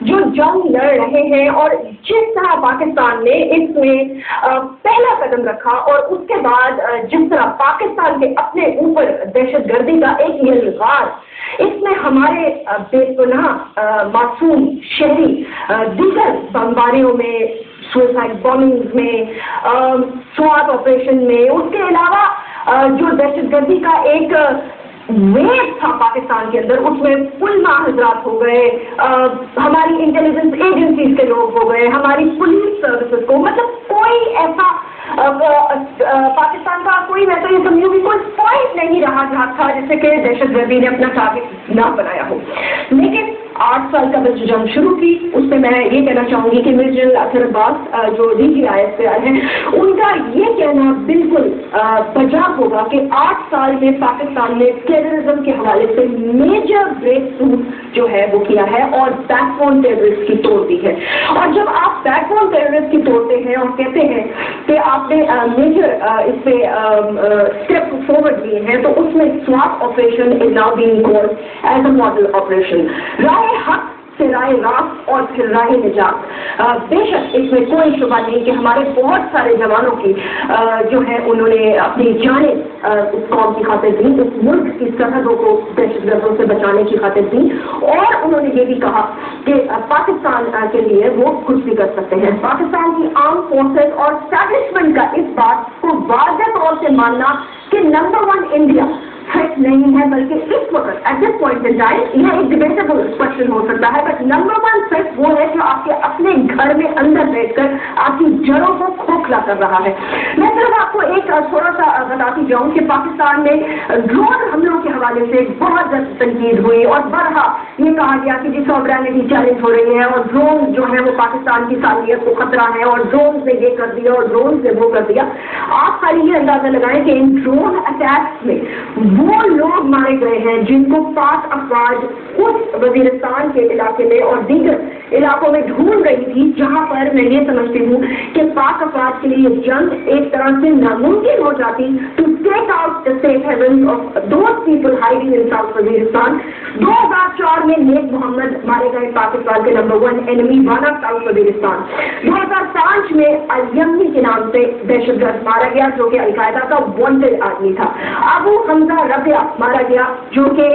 جو جنگ لڑ رہے ہیں اور جس طرح پاکستان نے اس میں پہلا قدم رکھا اور اس کے بعد جس طرح پاکستان کے اپنے اوپر دہشت گردی کا ایک یلغار، اس میں ہمارے بے پناہ معصوم شہری دیگر بمباریوں میں، سوسائڈ بامنگ میں، سوات آپریشن میں، اس کے علاوہ جو دہشت گردی کا ایک ویو تھا پاکستان کے اندر، اس میں پلما حضرات ہو گئے، ہماری انٹیلیجنس ایجنسیز کے لوگ ہو گئے، ہماری پولیس سروسز کو، مطلب کوئی ایسا پاکستان کا کوئی ویسا یہ سمجھو کہ کوئی پوائنٹ نہیں رہا جہاں تھا جیسے کہ دہشت گردی نے اپنا ٹارگیٹ نہ بنایا ہو۔ لیکن 8 سال کا جو جنگ شروع کی، اس میں میں یہ کہنا چاہوں گی کہ میجر جنرل اطہر عباس جو DGIS سے آئے ہیں، ان کا یہ کہنا بالکل بجا ہوگا کہ 8 سال میں پاکستان نے ٹیررزم کے حوالے سے میجر بریک تھرو جو ہے وہ کیا ہے اور بیک بون ٹیررسٹ کی توڑ دی ہے۔ اور جب آپ بیک بون ٹیررسٹ کی توڑتے ہیں اور کہتے ہیں کہ آپ نے میجر اس پہ اسٹیپ فارورڈ لیے ہیں، تو اس میں Swat operation is now being called as a model operation. راہ حق سے راہ راست اور پھر راہ نجات، بے شک اس میں کوئی شبہ نہیں کہ ہمارے بہت سارے جوانوں کی جو ہے انہوں نے اپنی جانیں اس قوم کی خاطر دی، اس ملک کی سرحدوں کو دہشت گردوں سے بچانے کی خاطر دی، اور انہوں نے یہ بھی کہا کہ پاکستان کے لیے وہ کچھ بھی کر سکتے ہیں۔ پاکستان کی آرم فورسز اور اسٹیبلشمنٹ کا اس بات کو واضح طور سے ماننا کہ نمبر 1 انڈیا تھریٹ نہیں ہے، بلکہ اس وقت at this point in time یہ ایک ڈیبیٹیبل کوشچن ہو سکتا ہے، بٹ نمبر 1 تھریٹ وہ ہے جو آپ کے اپنے گھر میں اندر بیٹھ کر آپ کی جڑوں کو کھوکھلا کر رہا ہے۔ میں صرف آپ کو ایک تھوڑا سا بتاتی جاؤں کہ پاکستان میں ڈرون حملوں کے حوالے سے بہت زیادہ تنقید ہوئی اور برہا یہ کہا گیا کہ جی سوورینٹی چیلنج ہو رہی ہے اور ڈرون جو ہے وہ پاکستان کی صالحیت کو خطرہ ہے اور ڈرون سے یہ کر دیا اور ڈرون سے وہ کر دیا۔ آپ خالی یہ اندازہ لگائیں کہ ان ڈرون اٹیکس میں وہ لوگ مارے گئے ہیں جن کو پاک افواج اس وزیرستان کے علاقے میں اور دیگر علاقوں میں ڈھونڈ رہی تھی، جہاں پر میں یہ سمجھتی ہوں کہ پاک افواج کے لیے جنگ ایک طرح سے ناممکن ہو جاتی to take out the safe havens of those people hiding in south Waziristan. 2004 میں نیک محمد مارے گئے پاکستان کے نمبر 1 انیمی وانا ساؤتھ وزیرستان۔ 2005 میں الیمنی کے نام سے دہشت گرد مارا گیا جو کہ القاعدہ کا وانٹڈ آدمی تھا۔ ابو حمزہ ربیہ مارا گیا جو کہ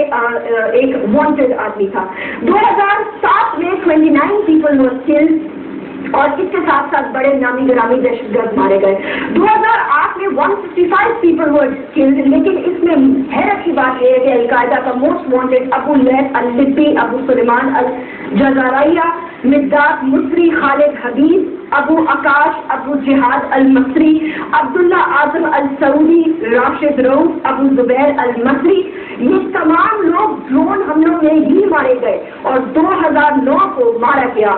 ایک وانٹڈ آدمی تھا۔ 2007 میں 29 پیپل were killed اور اس کے ساتھ ساتھ بڑے نامی گرامی دہشت گرد مارے گئے۔ 2008 میں 155 پیپل were killed، لیکن اس میں حیرت کی بات یہ ہے کہ القاعدہ کا موسٹ وانٹڈ ابو لیث اللبی، ابو سلیمان الجزائریہ، مقداد مصری، خالد حبیب، ابو آکاش، ابو جہاد المصری، عبداللہ اعظم السعودی، راشد رؤوف، ابو زبیر المصری، یہ تمام لوگ ڈرون حملوں میں ہی مارے گئے۔ اور 2009 کو مارا گیا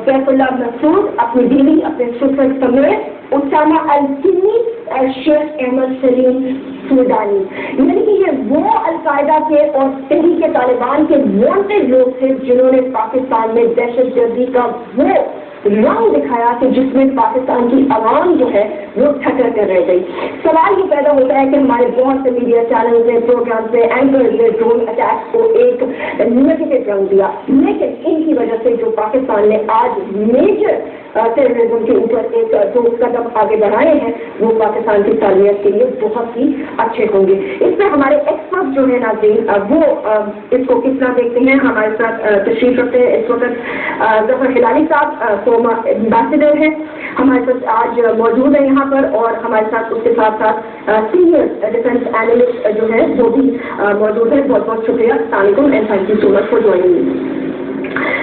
بیت اللہ مسعود، اپنی بیوی، اپنے سسر سمیت، اسامہ الکنی اور شیخ احمد سلیم سودانی۔ یعنی کہ یہ وہ القاعدہ کے اور تحریک طالبان کے وانٹڈ لوگ تھے جنہوں نے پاکستان میں دہشت گردی کا وہ رنگ دکھایا کہ جس میں پاکستان کی عوام جو ہے وہ ٹھکر کر رہ گئی۔ سوال یہ پیدا ہوتا ہے کہ ہمارے بہت سے میڈیا چینلز نے، پروگرامز نے، اینکرز نے ڈرون اٹیکس کو ایک نیگیٹو رنگ دیا، لیکن ان کی وجہ سے جو پاکستان نے آج میجر ٹیررزم کے اوپر ایک جو قدم آگے بڑھائے ہیں وہ پاکستان کی صالحیت کے لیے بہت ہی اچھے ہوں گے۔ اس میں ہمارے ایکسپرٹ جو ہے ناظرین وہ اس کو کس طرح دیکھتے ہیں، ہمارے ساتھ تشریف رکھتے ہیں اس وقت ظفر ہلالی صاحب ایمبیسڈر ہے، ہمارے ساتھ آج موجود ہے یہاں پر، اور ہمارے ساتھ اس کے ساتھ ساتھ سینئر ڈیفینس اینالسٹ جو ہے وہ بھی موجود ہے۔ بہت بہت شکریہ، السلام علیکم and thank you so much for joining.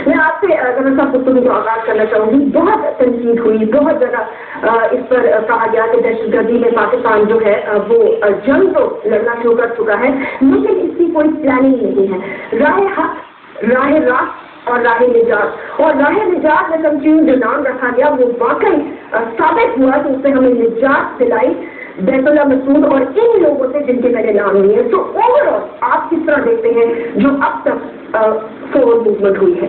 میں آپ سے ظفر صاحب گفتگو کا آغاز کرنا چاہوں گی۔ بہت تنقید ہوئی، بہت زیادہ اس پر کہا گیا کہ دہشت گردی میں پاکستان جو ہے وہ جنگ تو لڑنا شروع کر چکا ہے، لیکن اس کی کوئی پلاننگ نہیں ہے۔ راہ حق، راہ راست اور راہ نجات، اور راہ نجات میں سمجھیں جو نام رکھا گیا وہ واقعی ثابت ہوا کہ اس سے ہمیں نجات دلائی بیت اللہ مسعود اور ان لوگوں سے جن کے میرے نام نہیں ہے۔ تو اوور آل آپ کس طرح دیکھتے ہیں جو اب تک فورورڈ موومنٹ ہوئی ہے؟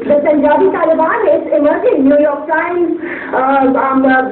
The Punjabi Taliban is emerging. New York Times,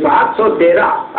713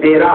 13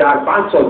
400-500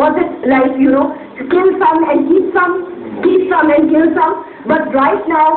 Was it like kill some and keep some and kill some? But right now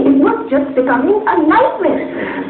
it was just becoming a nightmare.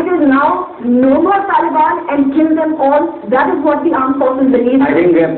it is now no more Taliban and kill them all? That is what the armed forces believe. I think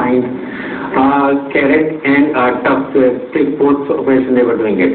find carrot and tough stick force operation they were doing it.